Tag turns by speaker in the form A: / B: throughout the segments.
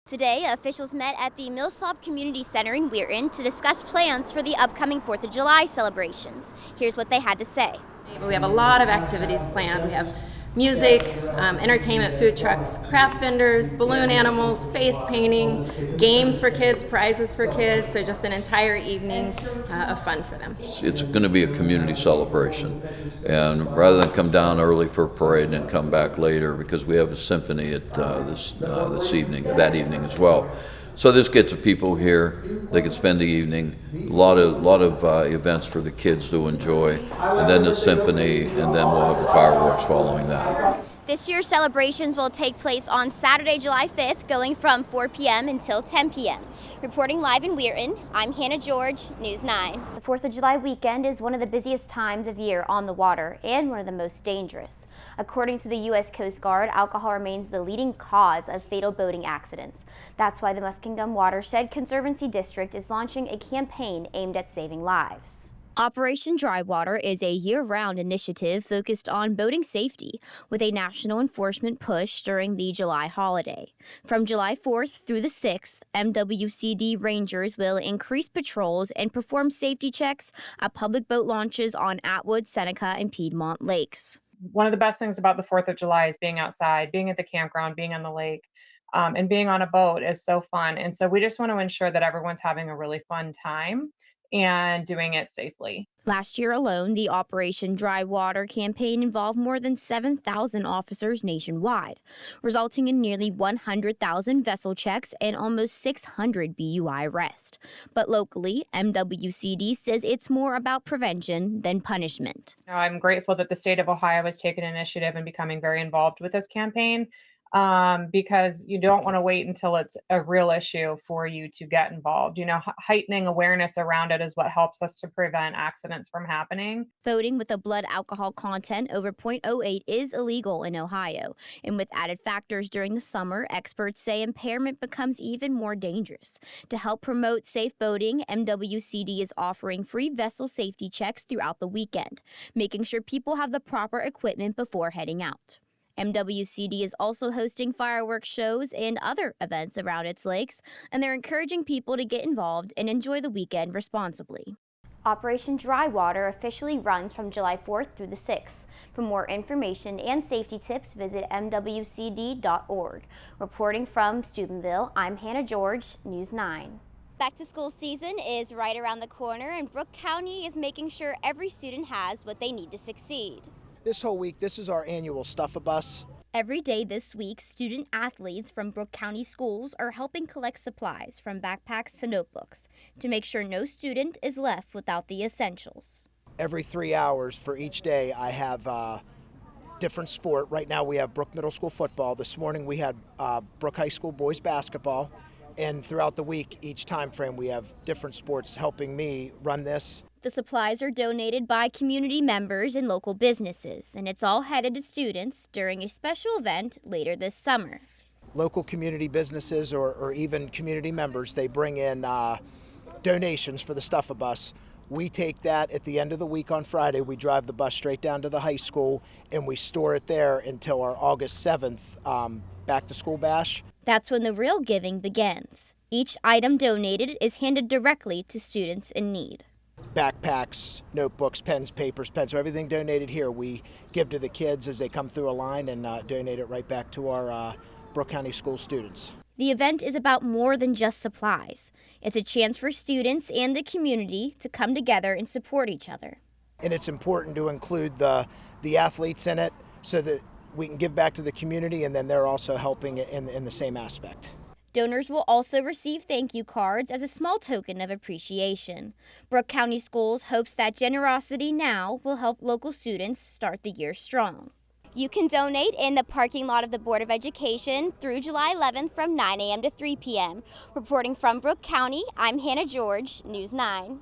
A: Today, officials met at the Millstop Community Center in Weirton to discuss plans for the upcoming 4th of July celebrations. Here's what they had to say.
B: We have a lot of activities planned. We have music, entertainment, food trucks, craft vendors, balloon animals, face painting, games for kids, prizes for kids, so just an entire evening of fun for them.
C: It's going to be a community celebration, and rather than come down early for a parade and come back later, because we have a symphony at this evening, that evening as well. So this gets the people here. They can spend the evening. A lot of events for the kids to enjoy, and then the symphony, and then we'll have the fireworks following that.
A: This year's celebrations will take place on Saturday, July 5th, going from 4 p.m. until 10 p.m. Reporting live in Weirton, I'm Hannah George, News 9. The 4th of July weekend is one of the busiest times of year on the water and one of the most dangerous. According to the U.S. Coast Guard, alcohol remains the leading cause of fatal boating accidents. That's why the Muskingum Watershed Conservancy District is launching a campaign aimed at saving lives. Operation Dry Water is a year-round initiative focused on boating safety, with a national enforcement push during the July holiday. From July 4th through the 6th, MWCD Rangers will increase patrols and perform safety checks at public boat launches on Atwood, Seneca, and Piedmont lakes.
D: One of the best things about the 4th of July is being outside, being at the campground, being on the lake, and being on a boat is so fun. And so we just want to ensure that everyone's having a really fun time and doing it safely.
A: Last year alone, the Operation Dry Water campaign involved more than 7,000 officers nationwide, resulting in nearly 100,000 vessel checks and almost 600 BUI arrests. But locally, MWCD says it's more about prevention than punishment.
D: I'm grateful that the state of Ohio has taken initiative and becoming very involved with this campaign. Because you don't want to wait until it's a real issue for you to get involved. Heightening awareness around it is what helps us to prevent accidents from happening.
A: Boating with a blood alcohol content over 0.08 is illegal in Ohio. And with added factors during the summer, experts say impairment becomes even more dangerous. To help promote safe boating, MWCD is offering free vessel safety checks throughout the weekend, making sure people have the proper equipment before heading out. MWCD is also hosting fireworks shows and other events around its lakes, and they're encouraging people to get involved and enjoy the weekend responsibly. Operation Dry Water officially runs from July 4th through the 6th. For more information and safety tips, visit mwcd.org. Reporting from Steubenville, I'm Hannah George, News 9. Back to school season is right around the corner, and Brooke County is making sure every student has what they need to succeed.
E: This whole week, this is our annual Stuff-A-Bus.
A: Every day this week, student athletes from Brooke County schools are helping collect supplies from backpacks to notebooks to make sure no student is left without the essentials.
E: Every 3 hours for each day, I have a different sport. Right now we have Brooke Middle School football. This morning we had Brooke High School boys basketball. And throughout the week, each time frame, we have different sports helping me run this.
A: The supplies are donated by community members and local businesses, and it's all headed to students during a special event later this summer.
E: Local community businesses or even community members, they bring in donations for the Stuff-A-Bus. We take that at the end of the week on Friday. We drive the bus straight down to the high school, and we store it there until our August 7th back-to-school bash.
A: That's when the real giving begins. Each item donated is handed directly to students in need.
E: Backpacks, notebooks, pens, papers, pencils, everything donated here we give to the kids as they come through a line and donate it right back to our Brooke County school students.
A: The event is about more than just supplies. It's a chance for students and the community to come together and support each other.
E: And it's important to include the athletes in it so that we can give back to the community, and then they're also helping in the same aspect.
A: Donors will also receive thank you cards as a small token of appreciation. Brooke County Schools hopes that generosity now will help local students start the year strong. You can donate in the parking lot of the Board of Education through July 11th from 9 a.m. to 3 p.m. Reporting from Brooke County, I'm Hannah George, News 9.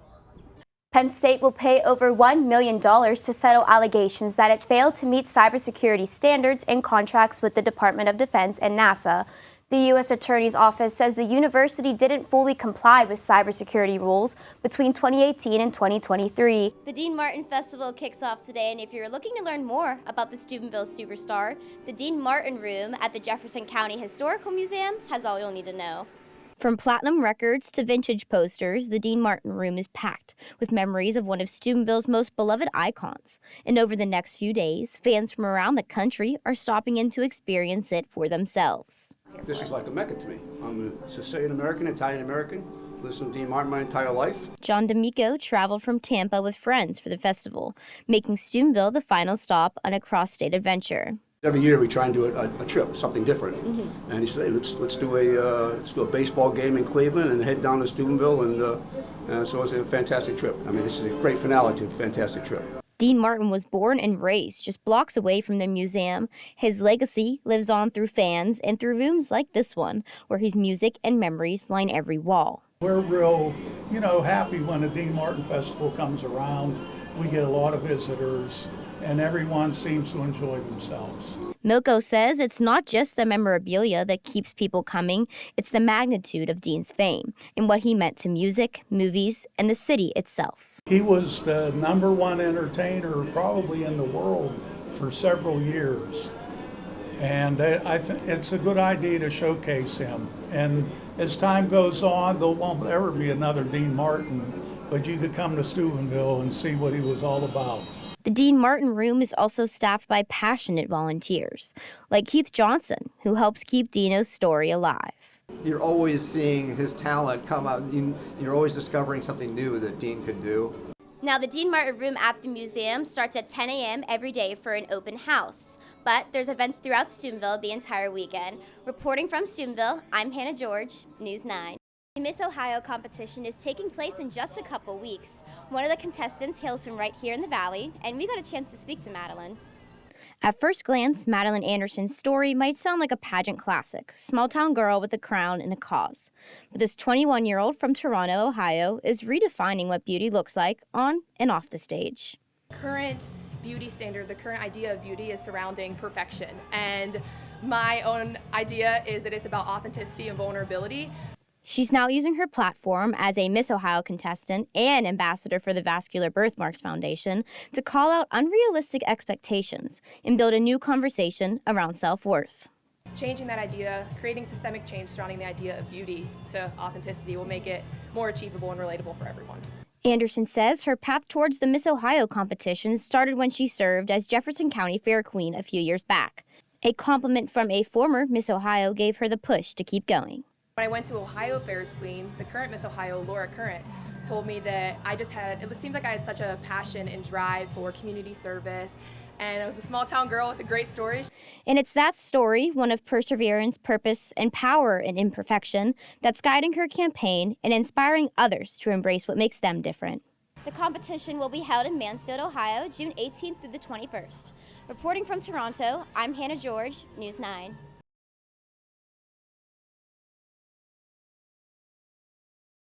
A: Penn State will pay over $1 million to settle allegations that it failed to meet cybersecurity standards in contracts with the Department of Defense and NASA. The U.S. Attorney's Office says the university didn't fully comply with cybersecurity rules between 2018 and 2023. The Dean Martin Festival kicks off today, and if you're looking to learn more about the Steubenville superstar, the Dean Martin Room at the Jefferson County Historical Museum has all you'll need to know. From platinum records to vintage posters, the Dean Martin Room is packed with memories of one of Steubenville's most beloved icons. And over the next few days, fans from around the country are stopping in to experience it for themselves.
F: This is like a Mecca to me. I'm a Sicilian American, Italian American, listened to Dean Martin my entire life.
A: John D'Amico traveled from Tampa with friends for the festival, making Steubenville the final stop on a cross-state adventure.
F: Every year we try and do a trip, something different. And he said, hey, let's do a baseball game in Cleveland and head down to Steubenville. And so it's a fantastic trip. I mean, this is a great finale to a fantastic trip.
A: Dean Martin was born and raised just blocks away from the museum. His legacy lives on through fans and through rooms like this one, where his music and memories line every wall.
G: We're real, happy when the Dean Martin Festival comes around. We get a lot of visitors, and everyone seems to enjoy themselves.
A: Milko says it's not just the memorabilia that keeps people coming, it's the magnitude of Dean's fame and what he meant to music, movies, and the city itself.
G: He was the #1 entertainer probably in the world for several years. And I think it's a good idea to showcase him. And as time goes on, there won't ever be another Dean Martin, but you could come to Steubenville and see what he was all about.
A: The Dean Martin Room is also staffed by passionate volunteers, like Keith Johnson, who helps keep Dino's story alive.
H: You're always seeing his talent come out. You're always discovering something new that Dean could do.
A: Now, the Dean Martin Room at the museum starts at 10 a.m. every day for an open house. But there's events throughout Steubenville the entire weekend. Reporting from Steubenville, I'm Hannah George, News 9. The Miss Ohio competition is taking place in just a couple weeks. One of the contestants hails from right here in the Valley, and we got a chance to speak to Madeline. At first glance, Madeline Anderson's story might sound like a pageant classic, small-town girl with a crown and a cause. But this 21-year-old from Toronto, Ohio, is redefining what beauty looks like on and off the stage.
I: Current beauty standard, the current idea of beauty is surrounding perfection. And my own idea is that it's about authenticity and vulnerability.
A: She's now using her platform as a Miss Ohio contestant and ambassador for the Vascular Birthmarks Foundation to call out unrealistic expectations and build a new conversation around self-worth.
I: Changing that idea, creating systemic change surrounding the idea of beauty to authenticity will make it more achievable and relatable for everyone.
A: Anderson says her path towards the Miss Ohio competition started when she served as Jefferson County Fair Queen a few years back. A compliment from a former Miss Ohio gave her the push to keep going.
I: When I went to Ohio Fair's Queen, the current Miss Ohio, Laura Current, told me that it seemed like I had such a passion and drive for community service, and I was a small town girl with a great story.
A: And it's that story, one of perseverance, purpose, and power in imperfection, that's guiding her campaign and inspiring others to embrace what makes them different. The competition will be held in Mansfield, Ohio, June 18th through the 21st. Reporting from Toronto, I'm Hannah George, News 9.